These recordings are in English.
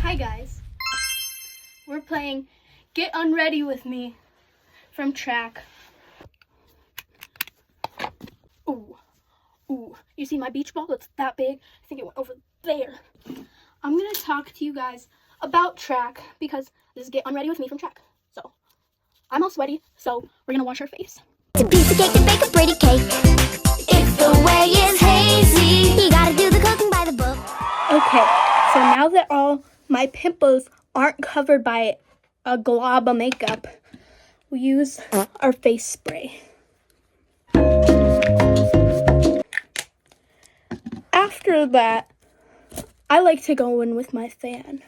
Hi guys, we're playing Get Unready with Me from track. Ooh, you see my beach ball? It's that big. I think it went over there. I'm gonna talk to you guys about track because this is Get Unready with Me from track. So, I'm all sweaty, so we're gonna wash our face. It's a piece of cake and bake a pretty cake. If the way is hazy, you gotta do the cooking by the book. Okay, so now that all my pimples aren't covered by a glob of makeup, we use our face spray. After that, I like to go in with my fan.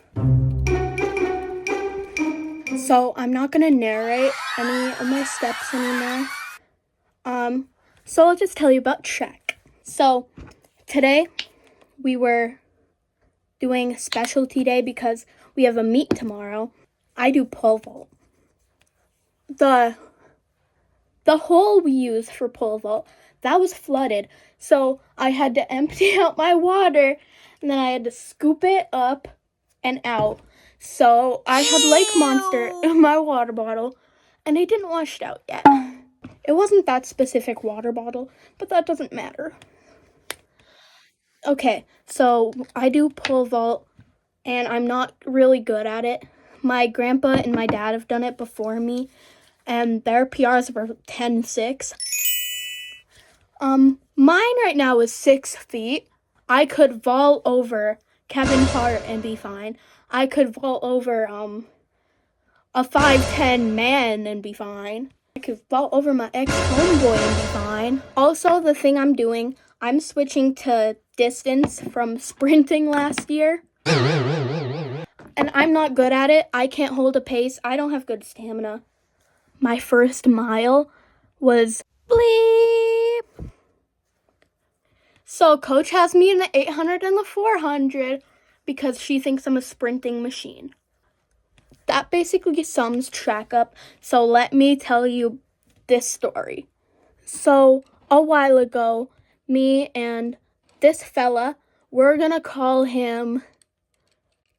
So I'm not gonna narrate any of my steps anymore. So I'll just tell you about track. So today we were doing specialty day because we have a meet tomorrow. I do pole vault. The hole we use for pole vault, that was flooded. So I had to empty out my water and then I had to scoop it up and out. So I had Lake Monster in my water bottle and it didn't wash it out yet. It wasn't that specific water bottle, but that doesn't matter. Okay, so I do pole vault and I'm not really good at it. My grandpa and my dad have done it before me and their PRs were 10.6. Mine right now is 6 feet. I could vault over Kevin Hart and be fine. I could vault over a 5'10" man and be fine. I could vault over my ex-homeboy and be fine. Also, the thing I'm doing, I'm switching to distance from sprinting last year. And I'm not good at it. I can't hold a pace. I don't have good stamina. My first mile was bleep. So coach has me in the 800 and the 400 because she thinks I'm a sprinting machine. That basically sums track up. So let me tell you this story. So a while ago, me and this fella, we're gonna call him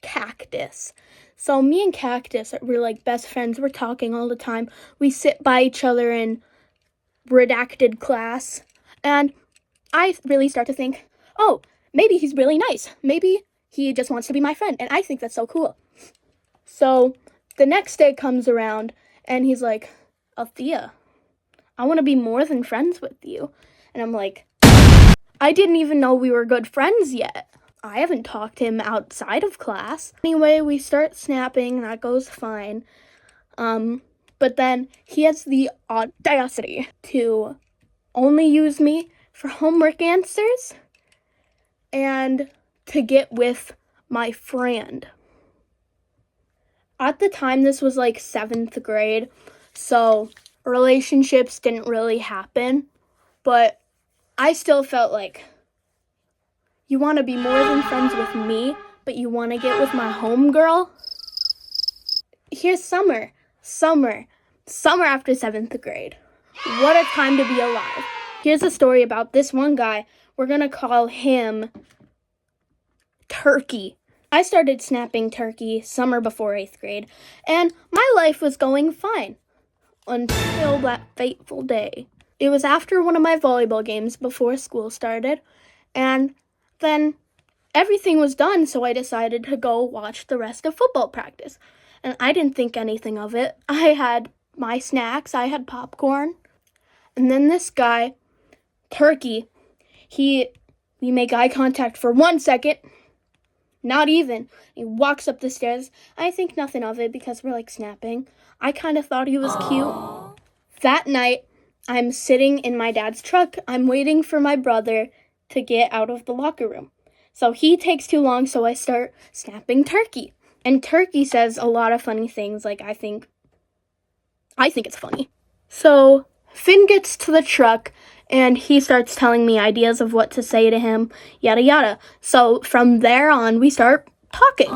Cactus. So me and Cactus, we're like best friends. We're talking all the time. We sit by each other in redacted class. And I really start to think, oh, maybe he's really nice. Maybe he just wants to be my friend. And I think that's so cool. So the next day comes around and he's like, Althea, I want to be more than friends with you. And I'm like, I didn't even know we were good friends yet. I haven't talked to him outside of class. Anyway, we start snapping. That goes fine. But then he has the audacity to only use me for homework answers and to get with my friend. At the time, this was like 7th grade, so relationships didn't really happen, but I still felt like, you want to be more than friends with me, but you want to get with my homegirl? Here's summer after 7th grade. What a time to be alive. Here's a story about this one guy. We're going to call him Turkey. I started snapping turkey summer before 8th grade, and my life was going fine until that fateful day. It was after one of my volleyball games before school started, and then everything was done, so I decided to go watch the rest of football practice. And I didn't think anything of it. I had my snacks, I had popcorn, and then this guy, Turkey, we make eye contact for 1 second. Not even. He walks up the stairs. I think nothing of it because we're like snapping. I kind of thought he was cute. That night, I'm sitting in my dad's truck. I'm waiting for my brother to get out of the locker room. So he takes too long, so I start snapping Turkey. And Turkey says a lot of funny things, like I think it's funny. So Finn gets to the truck and he starts telling me ideas of what to say to him, yada yada. So from there on, we start talking.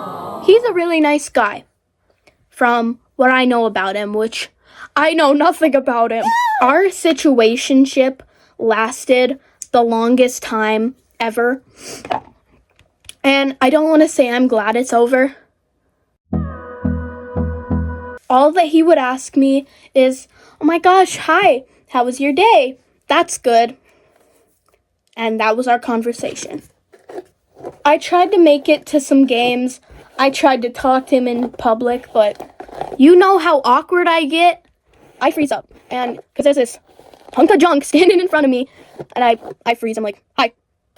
He's a really nice guy, from what I know about him, which I know nothing about him. Our situationship lasted the longest time ever. And I don't want to say I'm glad it's over. All that he would ask me is, "Oh my gosh, hi, how was your day? That's good." And that was our conversation. I tried to make it to some games. I tried to talk to him in public, but you know how awkward I get? I freeze up. And because there's this hunk of junk standing in front of me, and I freeze. I'm like, "Hi."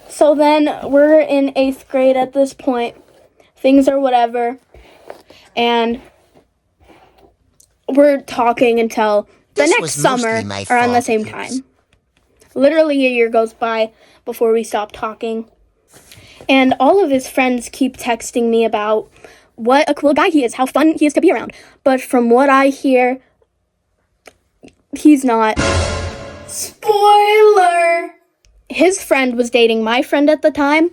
So then we're in 8th grade at this point. Things are whatever. And we're talking until the next summer around the same time. Literally a year goes by before we stop talking. And all of his friends keep texting me about what a cool guy he is, how fun he is to be around. But from what I hear, he's not. Spoiler! His friend was dating my friend at the time,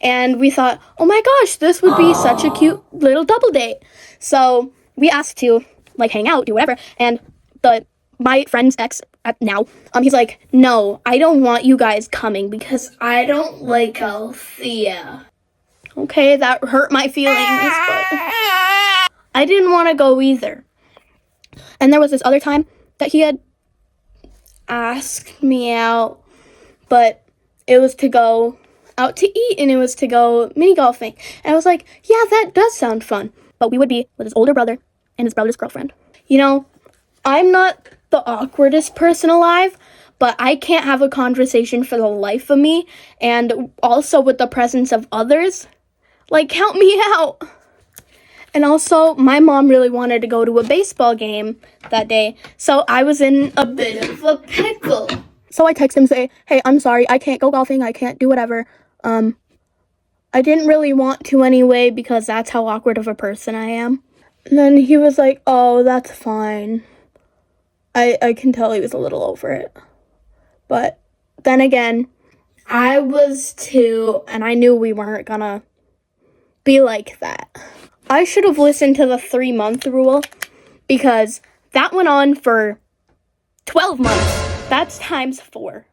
and we thought, oh my gosh, this would be such a cute little double date. So we asked to hang out, do whatever, and my friend's ex now, he's like, "No, I don't want you guys coming because I don't like Althea." Okay, that hurt my feelings, but I didn't want to go either. And there was this other time that he had asked me out, but it was to go out to eat and it was to go mini golfing. And I was like, yeah, that does sound fun. But we would be with his older brother and his brother's girlfriend. You know, I'm not the awkwardest person alive, but I can't have a conversation for the life of me, and also with the presence of others. Count me out. And also, my mom really wanted to go to a baseball game that day, so I was in a bit of a pickle. So I text him, say, "Hey, I'm sorry, I can't go golfing, I can't do whatever. I didn't really want to anyway, because that's how awkward of a person I am." And then he was like, "Oh, that's fine." I can tell he was a little over it. But then again, I was 2, and I knew we weren't gonna be like that. I should have listened to the 3-month rule, because that went on for 12 months. That's times 4.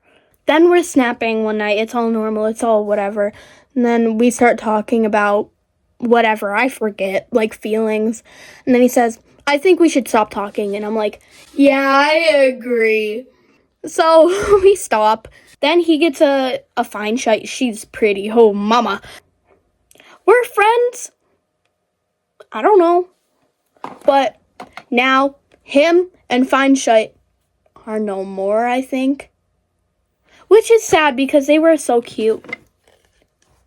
Then we're snapping one night. It's all normal. It's all whatever. And then we start talking about whatever. I forget, feelings. And then he says, "I think we should stop talking." And I'm like, "Yeah, I agree." So we stop. Then he gets a fine shite. She's pretty. Oh, mama. We're friends. I don't know. But now him and fine shite are no more, I think. Which is sad because they were so cute.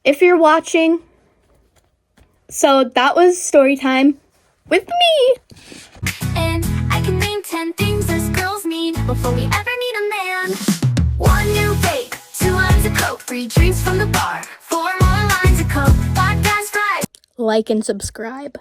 If you're watching. So that was story time with me. And I can name 10 things us girls need before we ever meet a man. 1 new vape, 2 lines of coke, 3 drinks from the bar, 4 more lines of coke, 5 fast fries. Like and subscribe.